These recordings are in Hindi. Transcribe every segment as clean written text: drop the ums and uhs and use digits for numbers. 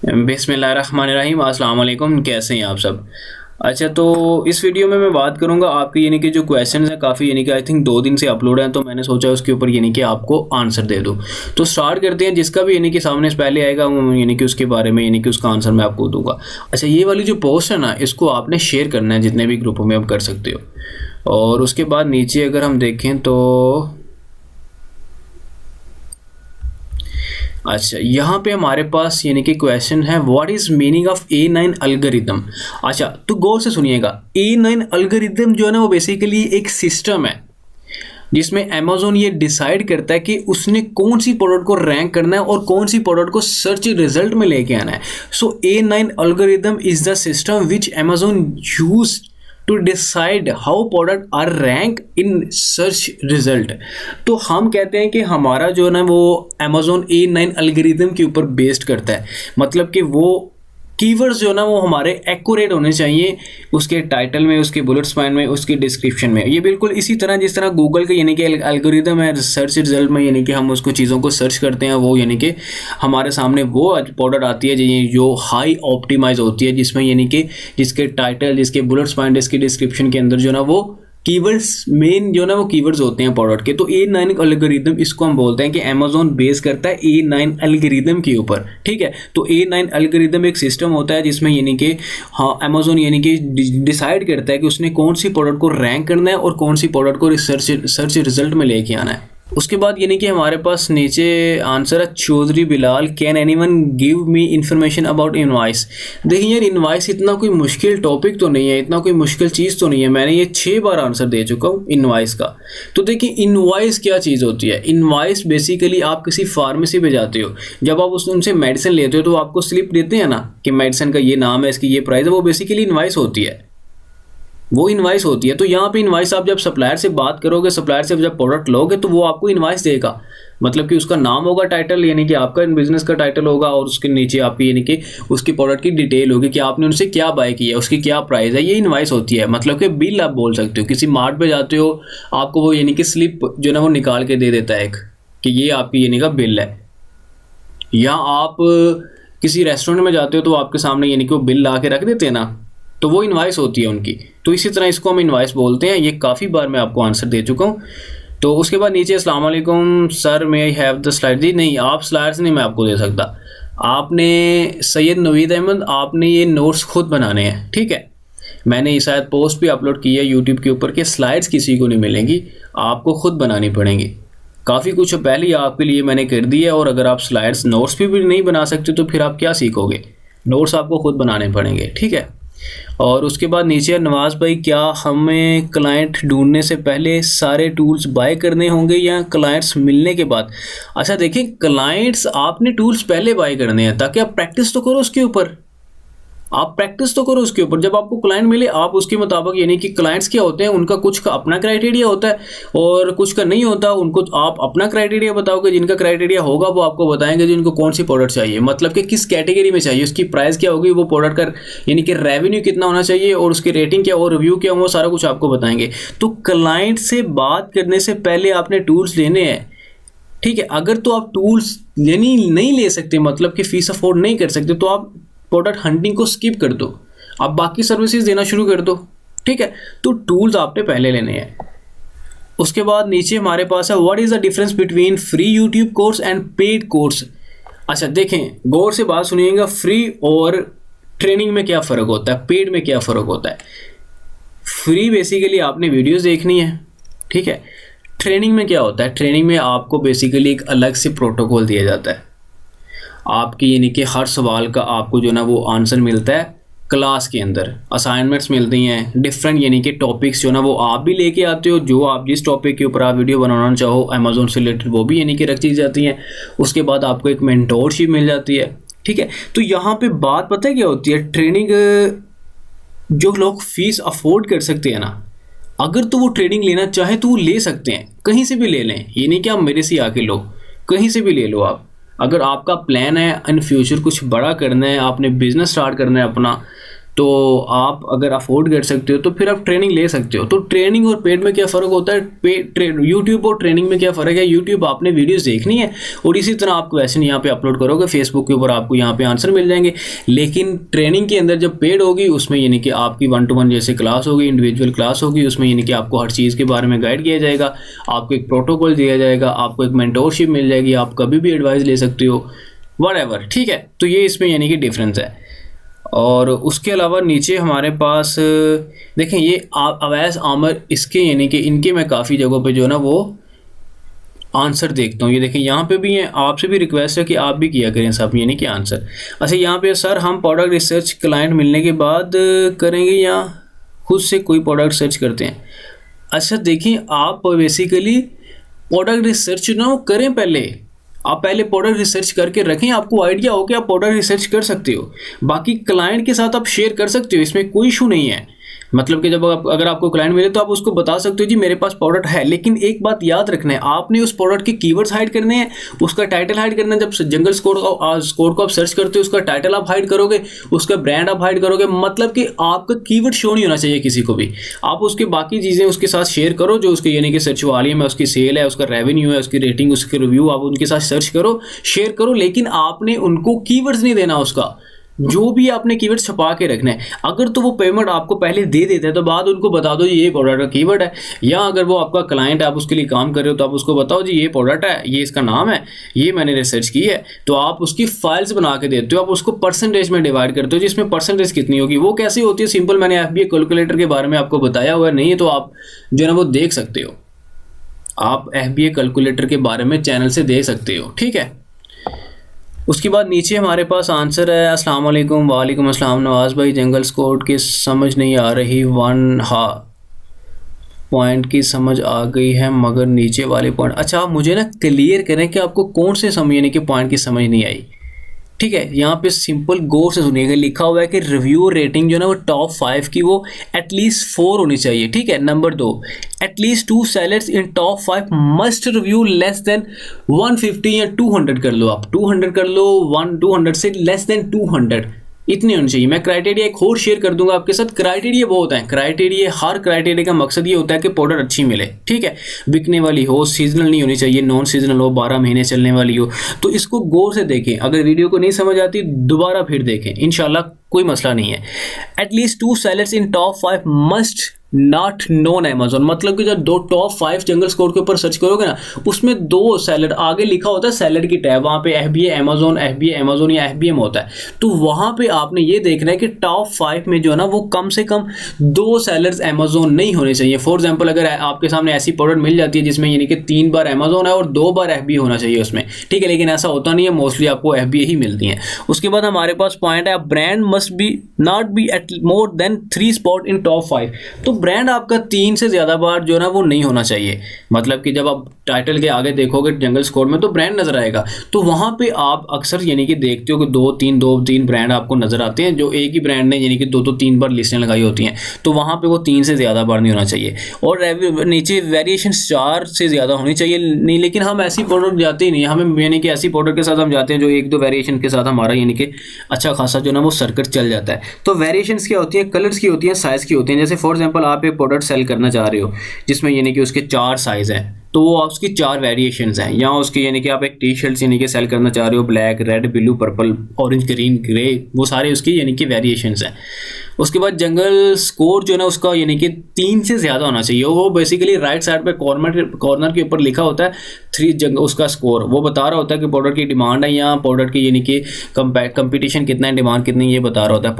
बिस्मिल्लाहिर्रहमानिर्रहीम। अस्सलाम वालेकुम। कैसे हैं आप सब? अच्छा, तो इस वीडियो में मैं बात करूंगा आपके कि जो क्वेश्चंस हैं काफ़ी कि आई थिंक 2 दिन से अपलोड हैं, तो मैंने सोचा उसके ऊपर कि आपको आंसर दे दूं। तो स्टार्ट करते हैं। जिसका भी कि सामने से पहले आएगा कि उसके बारे में कि उसका आंसर मैं आपको दूंगा। अच्छा, ये वाली जो पोस्ट है ना, इसको आपने शेयर करना है जितने भी ग्रुपों में आप कर सकते हो। और उसके बाद नीचे अगर हम देखें तो अच्छा, यहाँ पे हमारे पास कि क्वेश्चन है, what is meaning of A9 algorithm. अच्छा, तो गौर से सुनिएगा। A9 अल्गोरिदम जो है ना, वो बेसिकली एक सिस्टम है जिसमें अमेज़न ये डिसाइड करता है कि उसने कौन सी प्रोडक्ट को रैंक करना है और कौन सी प्रोडक्ट को सर्च रिजल्ट में लेके आना है। So A9 algorithm is the system which Amazon use to decide how product are rank in search result. तो हम कहते हैं कि हमारा जो है ना, वो अमेज़न A9 अल्गोरिदम के ऊपर बेस्ड करता है। मतलब कि वो कीवर्ड्स जो ना, वो हमारे एक्यूरेट होने चाहिए उसके टाइटल में, उसके बुलेट्स पॉइंट में, उसकी डिस्क्रिप्शन में। ये बिल्कुल इसी तरह जिस तरह गूगल का कि एल्गोरिदम है सर्च रिजल्ट में, कि हम उसको चीज़ों को सर्च करते हैं, वो कि हमारे सामने वो प्रोडक्ट आती है जो हाई ऑप्टिमाइज होती है, जिसमें कि जिसके टाइटल, जिसके बुलेट्स पॉइंट, इसकी डिस्क्रिप्शन के अंदर जो ना वो कीवर्ड्स मेन जो ना वो कीवर्ड्स होते हैं प्रोडक्ट के। तो A9 एल्गोरिदम इसको हम बोलते हैं कि अमेज़न बेस करता है A9 एल्गोरिदम के ऊपर। ठीक है, तो A9 एल्गोरिदम एक सिस्टम होता है जिसमें कि हाँ, अमेज़न कि डिसाइड करता है कि उसने कौन सी प्रोडक्ट को रैंक करना है और कौन सी प्रोडक्ट को सर्च रिजल्ट में लेके आना है। उसके बाद कि हमारे पास नीचे आंसर है, Chaudhry Bilal, can anyone give me information about invoice. देखिए यार, इनवॉइस इतना कोई मुश्किल टॉपिक तो नहीं है, इतना कोई मुश्किल चीज़ तो नहीं है। मैंने ये 6 बार आंसर दे चुका हूँ इनवॉइस का। तो देखिए, इनवॉइस क्या चीज़ होती है। इनवॉइस बेसिकली आप किसी फार्मेसी पे जाते हो, जब आप उनसे मेडिसिन लेते हो तो आपको स्लिप देते हैं ना कि मेडिसिन का ये नाम है, इसकी ये प्राइस है। वो बेसिकली इनवॉइस होती है, वो इनवाइस होती है। तो यहाँ पे इनवाइस आप जब सप्लायर से बात करोगे, सप्लायर से जब प्रोडक्ट लोगे, तो वो आपको इनवाइस देगा। मतलब कि उसका नाम होगा, टाइटल कि आपका बिजनेस का टाइटल होगा, और उसके नीचे आपकी कि उसकी प्रोडक्ट की डिटेल होगी कि आपने उनसे क्या बाय किया, उसकी क्या प्राइस है। ये इनवाइस होती है। मतलब कि बिल आप बोल सकते हो। किसी मार्ट पे जाते हो, आपको वो कि स्लिप जो ना वो निकाल के दे देता है एक, कि ये आपकी का बिल है। या आप किसी रेस्टोरेंट में जाते हो तो आपके सामने कि वो बिल ला के रख देते हैं ना, तो वो इनवाइस होती है उनकी। तो इसी तरह इसको हम इनवाइस बोलते हैं। ये काफ़ी बार मैं आपको आंसर दे चुका हूँ। तो उसके बाद नीचे, अस्सलाम वालेकुम sir, may I have the slide. दी नहीं, आप स्लाइड्स नहीं मैं आपको दे सकता। आपने सैयद नवीद अहमद, आपने ये नोट्स खुद बनाने हैं। ठीक है, मैंने ये शायद पोस्ट भी अपलोड की है यूट्यूब के ऊपर कि स्लाइड्स किसी को नहीं मिलेंगी, आपको खुद बनानी पड़ेंगी। काफ़ी कुछ पहले ही आपके लिए मैंने कर दिया है, और अगर आप स्लाइड्स नोट्स भी नहीं बना सकते तो फिर आप क्या सीखोगे। नोट्स आपको खुद बनाने पड़ेंगे। ठीक है। और उसके बाद नीचे नवाज़ भाई, क्या हमें क्लाइंट ढूंढने से पहले सारे टूल्स बाय करने होंगे या क्लाइंट्स मिलने के बाद। अच्छा देखिए, क्लाइंट्स आपने टूल्स पहले बाय करने हैं ताकि आप प्रैक्टिस तो करो उसके ऊपर। आप प्रैक्टिस तो करो उसके ऊपर। जब आपको क्लाइंट मिले, आप उसके मुताबिक कि क्लाइंट्स क्या होते हैं, उनका कुछ का अपना क्राइटेरिया होता है और कुछ का नहीं होता। उनको आप अपना क्राइटेरिया बताओगे, जिनका क्राइटेरिया होगा वो आपको बताएंगे जिनको कौन सी प्रोडक्ट चाहिए, मतलब कि किस कैटेगरी में चाहिए, उसकी प्राइस क्या होगी, वो प्रोडक्ट का कि रेवेन्यू कितना होना चाहिए और उसकी रेटिंग क्या और रिव्यू क्या, वो सारा कुछ आपको बताएंगे। तो क्लाइंट से बात करने से पहले आपने टूल्स लेने हैं। ठीक है, अगर तो आप टूल्स नहीं ले सकते, मतलब कि फीस अफोर्ड नहीं कर सकते, तो आप प्रोडक्ट हंटिंग को स्किप कर दो, आप बाकी सर्विसेज देना शुरू कर दो। ठीक है, तो टूल्स आपने पहले लेने हैं। उसके बाद नीचे हमारे पास है, what is the difference between free YouTube course and paid course. अच्छा देखें, गौर से बात सुनिएगा, फ्री और ट्रेनिंग में क्या फ़र्क होता है, पेड में क्या फ़र्क होता है। फ्री बेसिकली आपने वीडियोस देखनी है। ठीक है, ट्रेनिंग में क्या होता है, ट्रेनिंग में आपको बेसिकली एक अलग से प्रोटोकॉल दिया जाता है। आपकी कि हर सवाल का आपको जो ना वो आंसर मिलता है क्लास के अंदर, असाइनमेंट्स मिलती हैं डिफरेंट कि टॉपिक्स जो ना वो आप भी लेके आते हो, जो आप जिस टॉपिक के ऊपर आप वीडियो बनाना चाहो अमेज़न से रिलेटेड, वो भी कि रख दी जाती हैं। उसके बाद आपको एक मेंटोरशिप मिल जाती है। ठीक है, तो यहाँ पे बात पता है क्या होती है, ट्रेनिंग जो लोग फीस अफोर्ड कर सकते हैं ना, अगर तो वो ट्रेनिंग लेना चाहे तो वो ले सकते हैं, कहीं से भी ले लें। ये नहीं कि आप मेरे से आके लो, कहीं से भी ले लो आप। अगर आपका प्लान है इन फ्यूचर कुछ बड़ा करना है, आपने बिजनेस स्टार्ट करना है अपना, तो आप अगर अफोर्ड कर सकते हो तो फिर आप ट्रेनिंग ले सकते हो। तो ट्रेनिंग और पेड में क्या फ़र्क होता है, यूट्यूब और ट्रेनिंग में क्या फ़र्क है, यूट्यूब आपने वीडियोस देखनी है और इसी तरह आप क्वेश्चन यहाँ पे अपलोड करोगे फेसबुक के ऊपर, आपको यहाँ पे आंसर मिल जाएंगे। लेकिन ट्रेनिंग के अंदर जब पेड होगी उसमें यानी कि आपकी 1-to-1 जैसे क्लास होगी, इंडिविजुअल क्लास होगी, उसमें यानी कि आपको हर चीज़ के बारे में गाइड किया जाएगा, आपको एक प्रोटोकॉल दिया जाएगा, आपको एक मेंटोरशिप मिल जाएगी, आप कभी भी एडवाइस ले सकते हो, व्हाटएवर, ठीक है। तो ये इसमें यानी कि डिफरेंस है। और उसके अलावा नीचे हमारे पास देखें ये अवैस आमिर, इसके यानी कि इनके मैं काफ़ी जगहों पे जो है ना वो आंसर देखता हूँ। ये देखें यहाँ पे भी है, आपसे भी रिक्वेस्ट है कि आप भी किया करें सब यानी कि आंसर। अच्छा यहाँ पे सर हम प्रोडक्ट रिसर्च क्लाइंट मिलने के बाद करेंगे या खुद से कोई प्रोडक्ट सर्च करते हैं? अच्छा देखिए, आप बेसिकली प्रोडक्ट रिसर्च ना करें पहले, आप पहले प्रोडक्ट रिसर्च करके रखें, आपको आइडिया हो कि आप प्रोडक्ट रिसर्च कर सकते हो, बाकी क्लाइंट के साथ आप शेयर कर सकते हो, इसमें कोई इशू नहीं है। मतलब कि जब अगर आपको क्लाइंट मिले तो आप उसको बता सकते हो जी मेरे पास प्रोडक्ट है, लेकिन एक बात याद रखना है, आपने उस प्रोडक्ट के कीवर्ड्स हाइड करने हैं, उसका टाइटल हाइड करना है। जब जंगल स्कोर को आप सर्च करते हो, उसका टाइटल आप हाइड करोगे, उसका ब्रांड आप हाइड करोगे, मतलब कि आपका कीवर्ड शो नहीं होना चाहिए किसी को भी। आप उसके बाकी चीज़ें उसके साथ शेयर करो, जो उसके यानी कि सर्च वॉल्यूम है, उसकी सेल है, उसका रेवेन्यू है, उसकी रेटिंग, उसके रिव्यू, आप उनके साथ सर्च करो, शेयर करो, लेकिन आपने उनको कीवर्ड्स नहीं देना उसका, जो भी आपने कीवर्ड छुपा के रखना है। अगर तो वो पेमेंट आपको पहले दे देते हैं तो बाद उनको बता दो ये प्रोडक्ट का कीवर्ड है, या अगर वो आपका क्लाइंट है, आप उसके लिए काम कर रहे हो, तो आप उसको बताओ जी ये प्रोडक्ट है, ये इसका नाम है, ये मैंने रिसर्च की है। तो आप उसकी फाइल्स बना के देते हो, आप उसको परसेंटेज में डिवाइड करते हो, जिसमें परसेंटेज कितनी होगी वो कैसी होती है सिंपल, मैंने FBA कैलकुलेटर के बारे में आपको बताया हुआ है, नहीं तो आप जो है ना वो देख सकते हो, आप FBA कैलकुलेटर के बारे में चैनल से देख सकते हो, ठीक है। उसके बाद नीचे हमारे पास आंसर है, अस्सलाम वालेकुम। वालेकुम अस्सलाम नवाज़ भाई, जंगल स्कोर की समझ नहीं आ रही, पॉइंट की समझ आ गई है मगर नीचे वाले पॉइंट, अच्छा आप मुझे ना क्लियर करें कि आपको कौन से समझने के पॉइंट की समझ नहीं आई, ठीक है। यहाँ पे सिंपल गौर से सुनिएगा, लिखा हुआ है कि रिव्यू रेटिंग जो है ना वो टॉप 5 की वो एटलीस्ट 4 होनी चाहिए, ठीक है। नंबर 2, एटलीस्ट 2 सेलर्स इन top 5 must review less than 150 या 200 कर लो, आप 200 कर लो, 200 से लेस देन 200 इतनी होनी चाहिए। मैं क्राइटेरिया एक और शेयर कर दूंगा आपके साथ, क्राइटेरिया बहुत हैं, क्राइटेरिया हर क्राइटेरिया का मकसद ये होता है कि प्रोडक्ट अच्छी मिले, ठीक है, बिकने वाली हो, सीजनल नहीं होनी चाहिए, नॉन सीजनल हो, 12 महीने चलने वाली हो। तो इसको गौर से देखें, अगर वीडियो को नहीं समझ आती दोबारा फिर देखें, इंशाल्लाह कोई मसला नहीं है। At least 2 sellers in top 5 must not non Amazon, मतलब कि जब 2 टॉप 5 जंगल स्कोर के ऊपर सर्च करोगे ना, उसमें 2 सेलर आगे लिखा होता है, सेलर की टैब, वहाँ पे FBA अमेजोन या FBM होता है। तो वहाँ पे आपने ये देखना है कि टॉप 5 में जो है ना वो कम से कम 2 सेलर्स अमेजोन नहीं होने चाहिए। फॉर एग्जाम्पल अगर आपके सामने ऐसी प्रोडक्ट मिल जाती है जिसमें यानी कि 3 बार अमेजोन है और 2 बार FBA होना चाहिए उसमें, ठीक है, लेकिन ऐसा होता नहीं है, मोस्टली आपको FBA ही मिलती है। उसके बाद हमारे पास पॉइंट है, brand must be not be at more than 3 spot in top 5। तो ब्रांड आपका 3 से ज़्यादा बार जो है ना वो नहीं होना चाहिए, मतलब कि जब आप टाइटल के आगे देखोगे जंगल स्कोर में तो ब्रांड नज़र आएगा, तो वहाँ पे आप अक्सर यानी कि देखते हो कि 2-3 ब्रांड आपको नज़र आते हैं, जो एक ही ब्रांड ने यानी कि 2-3 बार लिस्टें लगाई होती हैं, तो वहाँ पे वो 3 से ज़्यादा बार नहीं होना चाहिए। और नीचे वेरिएशन 4 से ज़्यादा होनी चाहिए नहीं, लेकिन हम ऐसी प्रोडक्ट जाते ही नहीं, हमें यानी कि ऐसी प्रोडक्ट के साथ हम जाते हैं जो 1-2 वेरिएशन के साथ हमारा यानी कि अच्छा खासा जो ना वो सर्किट चल जाता है। तो वेरिएशंस क्या होती हैं, कलर्स की होती हैं, साइज़ की होती हैं। जैसे फॉर एग्जांपल आप एक प्रोडक्ट सेल करना चाह रहे हो जिसमें यानी कि उसके 4 साइज़ हैं, तो वो उसकी 4 वेरिएशंस हैं, या उसके यानी कि आप एक टी-शर्ट यानी कि सेल करना चाह रहे हो, black, red, blue, purple, orange, green, grey, वो सारे उसकी यानी कि वेरिएशंस हैं। उसके बाद जंगल स्कोर जो है ना उसका यानी कि 3 से ज़्यादा होना चाहिए। वो बेसिकली राइट साइड पे कॉर्नर के ऊपर लिखा होता है 3 उसका स्कोर, वो बता रहा होता है कि प्रोडक्ट की डिमांड है या प्रोडक्ट की यानी कि कंपटीशन कितना है, डिमांड कितनी, ये बता रहा होता है।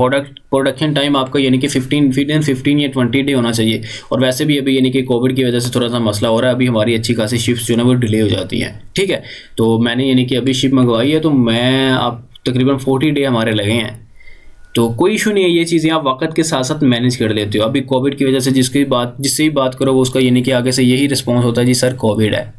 प्रोडक्शन टाइम आपका यानी कि 15 या 20 डे होना चाहिए। और वैसे भी अभी यानी कि कोविड की वजह से थोड़ा सा मसला हो रहा है, अभी हमारी अच्छी खासी शिफ्ट जो है ना वो डिले हो जाती हैं, ठीक है। तो मैंने यानी कि अभी शिफ्ट मंगवाई है, तो मैं अब तकरीबन 40 डे हमारे लगे हैं, तो कोई इशू नहीं है, ये चीज़ें आप वक्त के साथ साथ मैनेज कर लेते हो। अभी कोविड की वजह से जिससे भी बात करो वो उसका यानी कि आगे से यही रिस्पॉन्स होता है, जी सर कोविड है,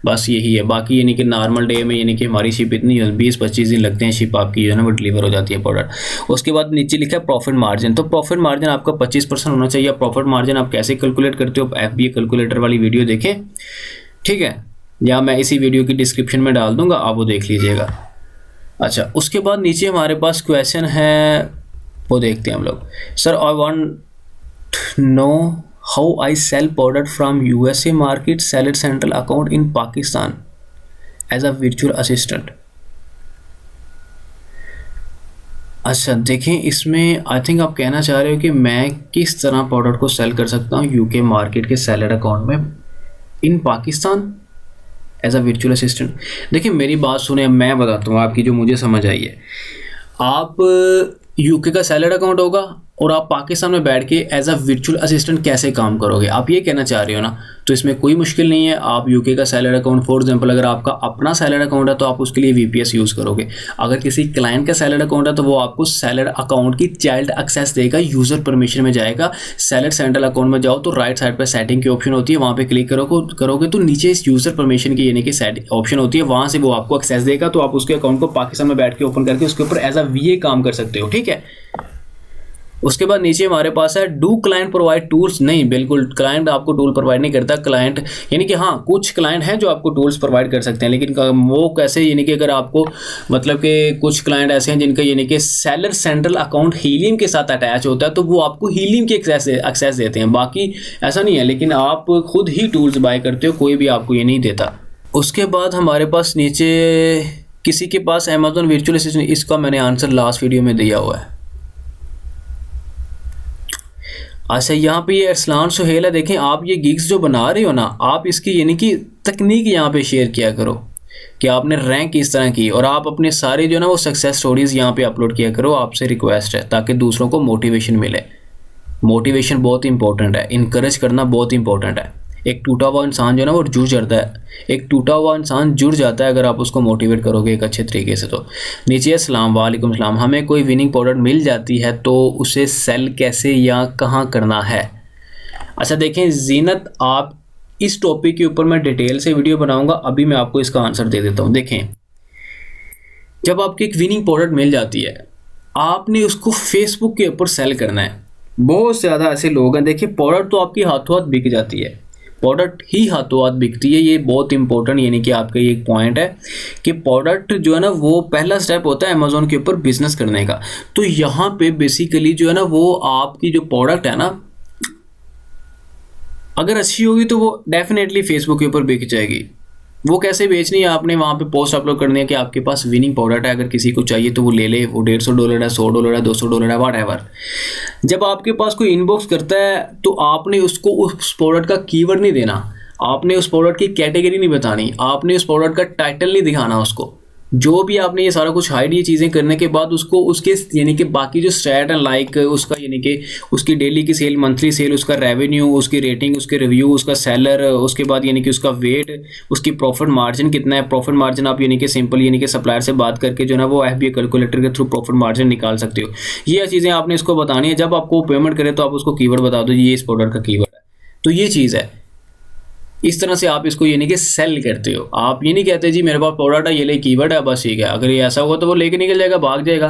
बस यही है। बाकी यानी कि नॉर्मल डे में यानी कि हमारी शिप इतनी 20-25 दिन लगते हैं, शिप आपकी जो है ना वो डिलीवर हो जाती है प्रोडक्ट। उसके बाद नीचे लिखा है प्रॉफिट मार्जिन, तो प्रॉफिट मार्जिन आपका 25% होना चाहिए। प्रॉफिट मार्जिन आप कैसे कैलकुलेट करते हो, FBA कैलकुलेटर वाली वीडियो देखें, ठीक है, या मैं इसी वीडियो की डिस्क्रिप्शन में डाल दूँगा, आप वो देख लीजिएगा। अच्छा, उसके बाद नीचे हमारे पास क्वेश्चन है, वो देखते हैं हम लोग। Sir I want know how I sell product from USA market, seller central account in Pakistan as a virtual assistant. अच्छा देखें, इसमें आई थिंक आप कहना चाह रहे हो कि मैं किस तरह प्रोडक्ट को सेल कर सकता हूँ यूके मार्केट के सेलर अकाउंट में in Pakistan as a virtual assistant. देखिए मेरी बात सुने, मैं बताता हूँ आपकी जो मुझे समझ आई है। आप यूके का सेलर अकाउंट होगा और आप पाकिस्तान में बैठ के एज अ वर्चुअल असिस्टेंट कैसे काम करोगे, आप ये कहना चाह रहे हो ना। तो इसमें कोई मुश्किल नहीं है। आप यूके का सेलर अकाउंट, फॉर एग्जांपल अगर आपका अपना सेलर अकाउंट है तो आप उसके लिए वीपीएस यूज़ करोगे। अगर किसी क्लाइंट का सेलर अकाउंट है तो वो आपको सेलर अकाउंट की चाइल्ड एक्सेस देगा, यूज़र परमिशन में जाएगा। सेलर सेंट्रल अकाउंट में जाओ तो राइट साइड पर सेटिंग की ऑप्शन होती है, वहाँ पर क्लिक करोगे तो नीचे इस यूज़र परमिशन की यानी कि ऑप्शन होती है, वहाँ से वो आपको एक्सेस देगा। तो आप उसके अकाउंट को पाकिस्तान में बैठ के ओपन करके उसके ऊपर एज अ वीए काम कर सकते हो, ठीक है। उसके बाद नीचे हमारे पास है डू क्लाइंट प्रोवाइड टूल्स। नहीं, बिल्कुल क्लाइंट आपको टूल प्रोवाइड नहीं करता। क्लाइंट यानी कि हाँ, कुछ क्लाइंट हैं जो आपको टूल्स प्रोवाइड कर सकते हैं, लेकिन वो कैसे, यानी कि अगर आपको मतलब कि कुछ क्लाइंट ऐसे हैं जिनका यानी कि सेलर सेंट्रल अकाउंट हीलियम के साथ अटैच होता है तो वो आपको हीलियम की एक्सेस देते हैं, बाकी ऐसा नहीं है। लेकिन आप खुद ही टूल्स बाय करते हो, कोई भी आपको ये नहीं देता। उसके बाद हमारे पास नीचे किसी के पास अमेजोन वर्चुअल असिस्टेंट, इसका मैंने आंसर लास्ट वीडियो में दिया हुआ है। अच्छा यहाँ पे ये अरसलान सुहेल है। देखें आप ये गिग्स जो बना रहे हो ना, आप इसकी यानी कि तकनीक यहाँ पे शेयर किया करो कि आपने रैंक किस तरह की, और आप अपने सारे जो ना वो सक्सेस स्टोरीज यहाँ पे अपलोड किया करो। आपसे रिक्वेस्ट है ताकि दूसरों को मोटिवेशन मिले। मोटिवेशन बहुत इंपॉर्टेंट है, इनकरेज करना बहुत इंपॉर्टेंट है। एक टूटा हुआ इंसान जो ना वो जुड़ जाता है, एक टूटा हुआ इंसान जुड़ जाता है अगर आप उसको मोटिवेट करोगे एक अच्छे तरीके से। तो नीचे अस्सलाम वालेकुम सलाम, हमें कोई विनिंग प्रोडक्ट मिल जाती है तो उसे सेल कैसे या कहाँ करना है। अच्छा देखें जीनत, आप इस टॉपिक के ऊपर मैं डिटेल से वीडियो बनाऊंगा, अभी मैं आपको इसका आंसर दे देता हूँ। देखें जब आपकी एक विनिंग प्रोडक्ट मिल जाती है, आपने उसको फेसबुक के ऊपर सेल करना है। बहुत ज़्यादा ऐसे लोग हैं, देखिए प्रोडक्ट तो आपकी हाथों हाथ बिक जाती है, प्रोडक्ट ही हाथों हाथ बिकती है। ये बहुत इंपॉर्टेंट यानी कि आपका ये एक पॉइंट है कि प्रोडक्ट जो है ना वो पहला स्टेप होता है अमेजोन के ऊपर बिजनेस करने का। तो यहाँ पे बेसिकली जो है ना वो आपकी जो प्रोडक्ट है ना, अगर अच्छी होगी तो वो डेफिनेटली फेसबुक के ऊपर बिक जाएगी। वो कैसे बेचनी है, आपने वहाँ पे पोस्ट अपलोड करनी है कि आपके पास विनिंग प्रोडक्ट है, अगर किसी को चाहिए तो वो ले ले। वो $150 है, $100 है, $200 है, वट एवर। जब आपके पास कोई इनबॉक्स करता है तो आपने उसको उस प्रोडक्ट का कीवर्ड नहीं देना, आपने उस प्रोडक्ट की कैटेगरी नहीं बतानी, आपने उस प्रोडक्ट का टाइटल नहीं दिखाना उसको। जो भी आपने ये सारा कुछ हाइड ये चीज़ें करने के बाद उसको उसके यानी कि बाकी जो स्टैट है, लाइक उसका यानी कि उसकी डेली की सेल, मंथली सेल, उसका रेवेन्यू, उसकी रेटिंग, उसके रिव्यू, उसका सेलर, उसके बाद यानी कि उसका वेट, उसकी प्रॉफिट मार्जिन कितना है। प्रॉफिट मार्जिन आप यानी कि सिंपल यानी कि सप्लायर से बात करके जो ना वो FBA कैलकुलेटर के थ्रू प्रॉफिट मार्जिन निकाल सकते हो। ये चीज़ें आपने इसको बतानी है। जब आपको पेमेंट करे तो आप उसको कीवर्ड बता दो, ये इस प्रोडक्ट का कीवर्ड है। तो ये चीज़ है, इस तरह से आप इसको यानी कि सेल करते हो। आप ये नहीं कहते जी मेरे पास प्रोडक्ट है, ये ले कीवर्ड है, बस ठीक है। अगर ये ऐसा होगा तो वो लेके निकल जाएगा, भाग जाएगा।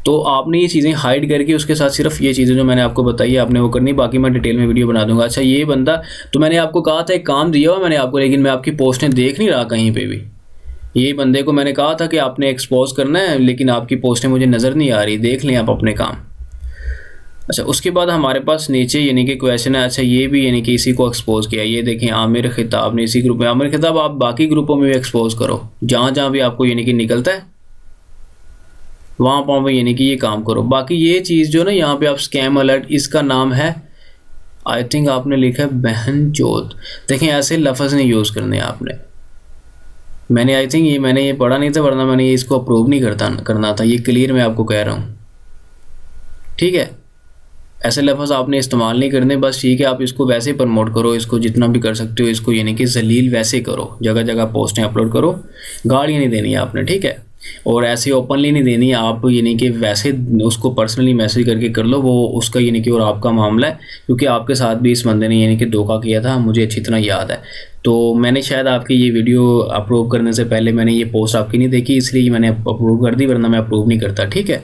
तो आपने ये चीज़ें हाइड करके उसके साथ सिर्फ ये चीज़ें जो मैंने आपको बताई है आपने वो करनी, बाकी मैं डिटेल में वीडियो बना दूंगा। अच्छा ये बंदा, तो मैंने आपको कहा था एक काम दिया हुआ मैंने आपको, लेकिन मैं आपकी पोस्टें देख नहीं रहा कहीं पर भी। ये बंदे को मैंने कहा था कि आपने एक्सपोज करना है, लेकिन आपकी पोस्टें मुझे नज़र नहीं आ रही, देख लें आप अपने काम। अच्छा उसके बाद हमारे पास नीचे यानी कि क्वेश्चन है। अच्छा ये भी यानी कि इसी को एक्सपोज किया, ये देखें आमिर खिताब ने इसी ग्रुप में। आमिर खिताब आप बाकी ग्रुपों में भी एक्सपोज करो, जहाँ जहाँ भी आपको यानी कि निकलता है वहाँ पर यानी कि ये काम करो। बाकी ये चीज़ जो ना यहाँ पे आप स्कैम अलर्ट, इसका नाम है आई थिंक आपने लिखा है बहन चोद। देखें ऐसे लफ्ज़ नहीं यूज़ करने आपने। मैंने आई थिंक मैंने ये पढ़ा नहीं था, वरना मैंने ये इसको अप्रूव नहीं करना था। ये क्लियर मैं आपको कह रहा हूँ, ठीक है। ऐसे लफ्ज़ आपने इस्तेमाल नहीं करने, बस ठीक है। आप इसको वैसे प्रमोट करो, इसको जितना भी कर सकते हो इसको यानी कि जलील वैसे करो, जगह जगह पोस्टें अपलोड करो। गालियाँ नहीं देनी आपने, ठीक है। और ऐसे ओपनली नहीं देनी आप, यानी कि वैसे उसको पर्सनली मैसेज करके कर लो, वो उसका यानी कि और आपका मामला है। क्योंकि आपके साथ भी इस बंदे ने यानी कि धोखा किया था, मुझे अच्छी तरह याद है। तो मैंने शायद आपकी ये वीडियो अप्रूव करने से पहले मैंने ये पोस्ट आपकी नहीं देखी, इसलिए मैंने अप्रूव कर दी, वरना मैं अप्रूव नहीं करता, ठीक है।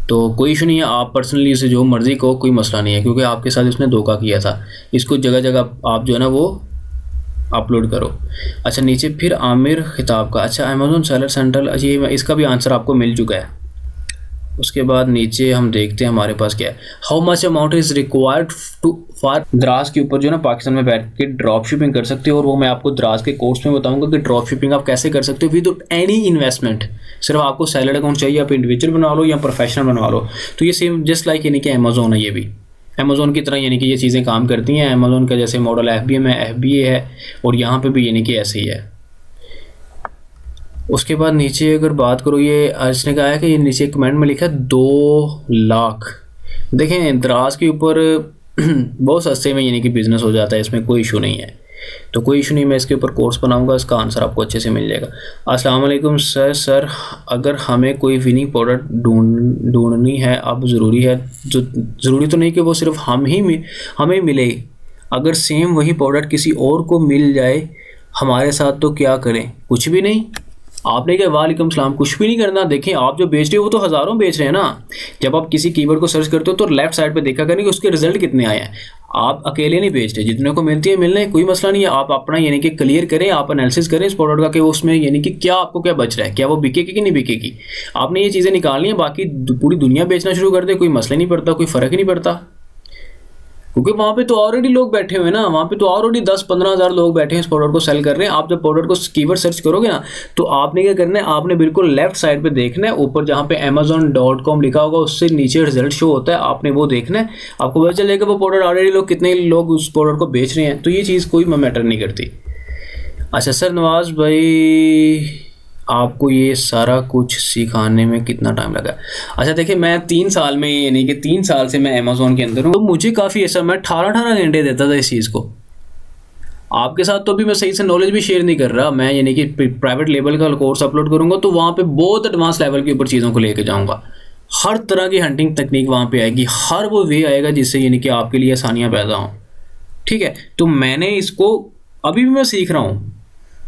तो कोई इशू नहीं है, आप पर्सनली उसे जो मर्ज़ी कहो, कोई मसला नहीं है, क्योंकि आपके साथ उसने धोखा किया था। इसको जगह जगह आप जो है ना वो अपलोड करो। अच्छा नीचे फिर आमिर खिताब का, अच्छा अमेजोन सेलर सेंट्रल, ये इसका भी आंसर आपको मिल चुका है। उसके बाद नीचे हम देखते हैं हमारे पास क्या है, how much amount is required to for द्रास के ऊपर जो है ना पाकिस्तान में बैठ के ड्रॉप शिपिंग कर सकते हो, और वो मैं आपको द्रास के कोर्स में बताऊंगा कि ड्रॉप शिपिंग आप कैसे कर सकते हो विद एनी इन्वेस्टमेंट। सिर्फ आपको सैलरी अकाउंट चाहिए, आप इंडिविजुअल बना लो या प्रोफेशनल बनवा लो। तो ये सेम जस्ट लाइक यानी कि अमेजोन है, ये भी अमेजोन की तरह यानी कि ये चीज़ें काम करती हैं। अमेजोन का जैसे मॉडल FBM है, FBA है, और यहाँ पे भी यानी कि ऐसे ही है। उसके बाद नीचे अगर बात करो, ये इसने कहा है कि ये नीचे कमेंट में लिखा है 2 लाख। देखें दराज के ऊपर बहुत सस्ते में यानी कि बिज़नेस हो जाता है, इसमें कोई इशू नहीं है। तो कोई इशू नहीं, मैं इसके ऊपर कोर्स बनाऊंगा, इसका आंसर आपको अच्छे से मिल जाएगा। अस्सलाम वालेकुम सर, अगर हमें कोई विनिंग प्रोडक्ट ढूंढनी है अब ज़रूरी है, जो ज़रूरी तो नहीं कि वो सिर्फ हमें मिले, अगर सेम वही प्रोडक्ट किसी और को मिल जाए हमारे साथ तो क्या करें? कुछ भी नहीं। आपने क्या वालेकुम सलाम, कुछ भी नहीं करना। देखें आप जो बेच रहे हो वो तो हज़ारों बेच रहे हैं ना। जब आप किसी कीवर्ड को सर्च करते हो तो लेफ्ट साइड पे देखा करें कि उसके रिजल्ट कितने आए हैं। आप अकेले नहीं बेच रहे, जितने को मिलती है मिलने, कोई मसला नहीं है। आप अपना यानी कि क्लियर करें, आप एनालिसिस करें इस प्रोडक्ट का कि उसमें यानी कि क्या आपको क्या बच रहा है, क्या वो बिकेगी कि नहीं बिकेगी। आपने ये चीज़ें निकालनी है, बाकी पूरी दुनिया बेचना शुरू कर दे, कोई मसला नहीं पड़ता, कोई फ़र्क ही नहीं पड़ता, क्योंकि वहाँ पे तो ऑलरेडी लोग बैठे हुए हैं ना। वहाँ पे तो ऑलरेडी 10-15 हज़ार लोग बैठे हैं इस प्रोडक्ट को सेल कर रहे हैं। आप जब प्रोडक्ट को कीवर्ड सर्च करोगे ना, तो आपने क्या करना है, आपने बिल्कुल लेफ्ट साइड पे देखना है, ऊपर जहाँ पे amazon.com लिखा होगा उससे नीचे रिजल्ट शो होता है, आपने वो देखना है। आपको पता चलेगा वो प्रोडक्ट ऑलरेडी लोग कितने लोग उस प्रोडक्ट को बेच रहे हैं। तो ये चीज़ कोई मैटर नहीं करती। अच्छा सर नवाज भाई, आपको ये सारा कुछ सिखाने में कितना टाइम लगा? अच्छा देखिए, मैं 3 साल में यानी कि 3 साल से मैं अमेज़ॉन के अंदर हूँ, तो मुझे काफ़ी ऐसा, मैं 18 घंटे देता था इस चीज़ को। आपके साथ तो अभी मैं सही से नॉलेज भी शेयर नहीं कर रहा। मैं यानी कि प्राइवेट लेवल का कोर्स अपलोड करूँगा तो वहाँ पे बहुत एडवांस लेवल के ऊपर चीज़ों को लेके जाऊँगा। हर तरह की हंटिंग तकनीक वहाँ पे आएगी, हर वो वे आएगा जिससे यानी कि आपके लिए आसानियाँ पैदा हों। ठीक है, तो मैंने इसको अभी भी मैं सीख रहा हूँ।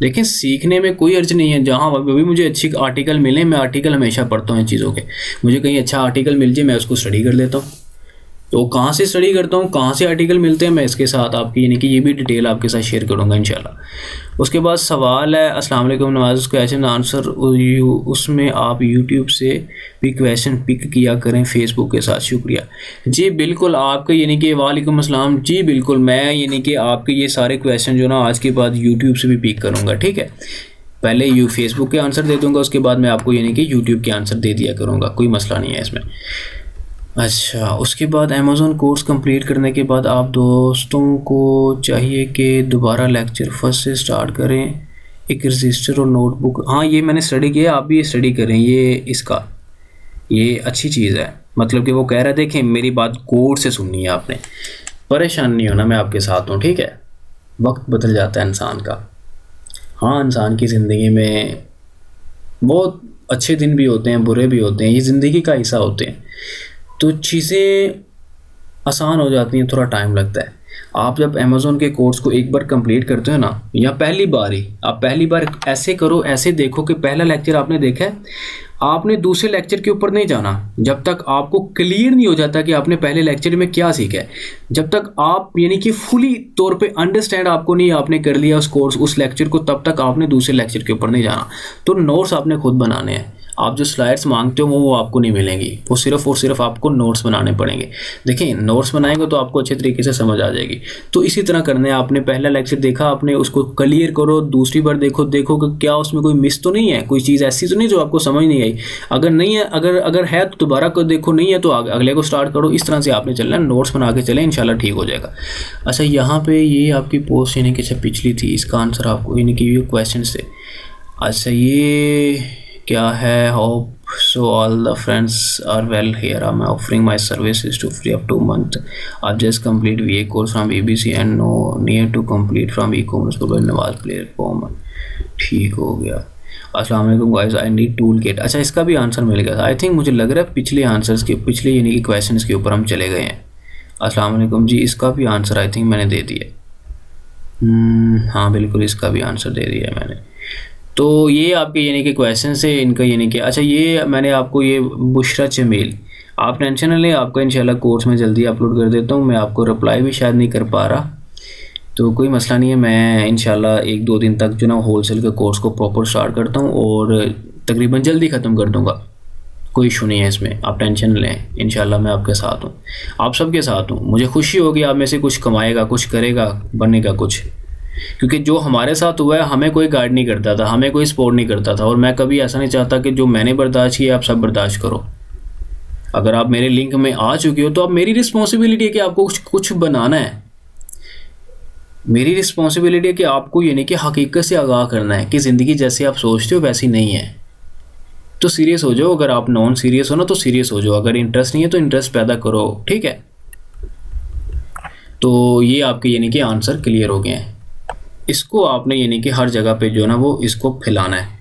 लेकिन सीखने में कोई अर्ज नहीं है। जहाँ अभी मुझे अच्छी आर्टिकल मिले, मैं आर्टिकल हमेशा पढ़ता हूँ इन चीज़ों के। मुझे कहीं अच्छा आर्टिकल मिल जाए मैं उसको स्टडी कर लेता हूँ। तो कहाँ से स्टडी करता हूँ, कहाँ से आर्टिकल मिलते हैं, मैं इसके साथ आपकी यानी कि ये भी डिटेल आपके साथ शेयर करूँगा इंशाल्लाह। उसके बाद सवाल है, अस्सलाम वालेकुम नवाज, क्वेश्चन आंसर उसमें आप यूट्यूब से भी क्वेश्चन पिक किया करें फेसबुक के साथ, शुक्रिया। जी बिल्कुल, आपके यानी कि वालेकुम अस्सलाम, जी बिल्कुल, मैं यानी कि आपके ये सारे क्वेश्चन जो ना आज के बाद यूट्यूब से भी पिक करूँगा। ठीक है, पहले फेसबुक के आंसर दे दूँगा, उसके बाद मैं आपको यानी कि यूट्यूब के आंसर दे दिया करूँगा, कोई मसला नहीं है इसमें। अच्छा, उसके बाद अमेज़ॉन कोर्स कंप्लीट करने के बाद आप दोस्तों को चाहिए कि दोबारा लेक्चर फर्स्ट से स्टार्ट करें, एक रजिस्टर और नोटबुक। हाँ, ये मैंने स्टडी किया, आप भी ये स्टडी करें, ये अच्छी चीज़ है। मतलब कि वो कह रहे थे कि मेरी बात गौर से सुननी है आपने, परेशान नहीं होना, मैं आपके साथ हूँ। ठीक है, वक्त बदल जाता है इंसान का। हाँ, इंसान की ज़िंदगी में बहुत अच्छे दिन भी होते हैं, बुरे भी होते हैं, ये ज़िंदगी का हिस्सा होते हैं। तो चीज़ें आसान हो जाती हैं, थोड़ा टाइम लगता है। आप जब अमेज़ॉन के कोर्स को एक बार कंप्लीट करते हो ना, या पहली बार ऐसे करो, ऐसे देखो कि पहला लेक्चर आपने देखा है, आपने दूसरे लेक्चर के ऊपर नहीं जाना जब तक आपको क्लियर नहीं हो जाता कि आपने पहले लेक्चर में क्या सीखा है। जब तक आप यानी कि फुली तौर पे अंडरस्टैंड आपको नहीं आपने कर लिया उस लेक्चर को, तब तक आपने दूसरे लेक्चर के ऊपर नहीं जाना। तो नोट्स आपने खुद बनाने हैं। आप जो स्लाइड्स मांगते हो वो आपको नहीं मिलेंगी, वो सिर्फ और सिर्फ आपको नोट्स बनाने पड़ेंगे। देखिए, नोट्स बनाएंगे तो आपको अच्छे तरीके से समझ आ जाएगी। तो इसी तरह करना है, आपने पहला लेक्चर देखा, आपने उसको क्लियर करो, दूसरी बार देखो कि क्या उसमें कोई मिस तो नहीं है, कोई चीज़ ऐसी तो नहीं जो आपको समझ नहीं आई। अगर नहीं है, अगर है तो दोबारा को देखो, नहीं है तो अगले को स्टार्ट करो। इस तरह से आपने चलना है, नोट्स बना के चलें, इंशाल्लाह ठीक हो जाएगा। अच्छा, यहाँ पे ये आपकी पोस्ट यानी कि पिछली थी, इसका आंसर आपको यानी कि ये क्वेश्चन से। अच्छा, ये क्या है, hope so all the friends are well here, I am offering my services to free up 2 month। I just complete VA course from BBC and no near to complete from e-commerce को नवाज प्लेटफॉर्म। ठीक हो गया। अस्सलाम वालेकुम guys, I need tool kit. अच्छा, इसका भी आंसर मिल गया था। आई थिंक मुझे लग रहा है पिछले यानी कि क्वेश्चन के ऊपर हम चले गए हैं। अस्सलाम वालेकुम जी, इसका भी आंसर आई थिंक मैंने दे दिया। हाँ बिल्कुल, इसका भी आंसर दे दिया है मैंने। तो ये आपके यानी कि क्वेश्चन से इनका यानी कि, अच्छा ये मैंने आपको ये बुशरा चमेल, आप टेंशन न लें, आपका इंशाल्लाह कोर्स में जल्दी अपलोड कर देता हूँ। मैं आपको रिप्लाई भी शायद नहीं कर पा रहा, तो कोई मसला नहीं है। मैं इंशाल्लाह 1-2 दिन तक जो ना होलसेल के कोर्स को प्रॉपर स्टार्ट करता हूँ और तकरीबन जल्दी ख़त्म कर दूँगा। कोई इशू नहीं है इसमें, आप टेंशन लें, इंशाल्लाह मैं आपके साथ हूँ, आप सबके साथ हूँ। मुझे खुशी होगी आप में से कुछ कमाएगा, कुछ करेगा, बनेगा कुछ, क्योंकि जो हमारे साथ हुआ है हमें कोई गाइड नहीं करता था, हमें कोई सपोर्ट नहीं करता था, और मैं कभी ऐसा नहीं चाहता कि जो मैंने बर्दाश्त किया आप सब बर्दाश्त करो। अगर आप मेरे लिंक में आ चुके हो तो अब मेरी रिस्पॉन्सिबिलिटी है कि आपको कुछ बनाना है। मेरी रिस्पॉन्सिबिलिटी है कि आपको यानी कि हकीकत से आगाह करना है कि ज़िंदगी जैसे आप सोचते हो वैसी नहीं है। तो सीरियस हो जाओ, अगर आप नॉन सीरियस हो ना तो सीरियस हो जाओ, अगर इंटरेस्ट नहीं है तो इंटरेस्ट पैदा करो, ठीक है। तो ये आपके यानी कि आंसर क्लियर हो गए हैं। इसको आपने यानी कि हर जगह पे जो है ना वो इसको फैलाना है।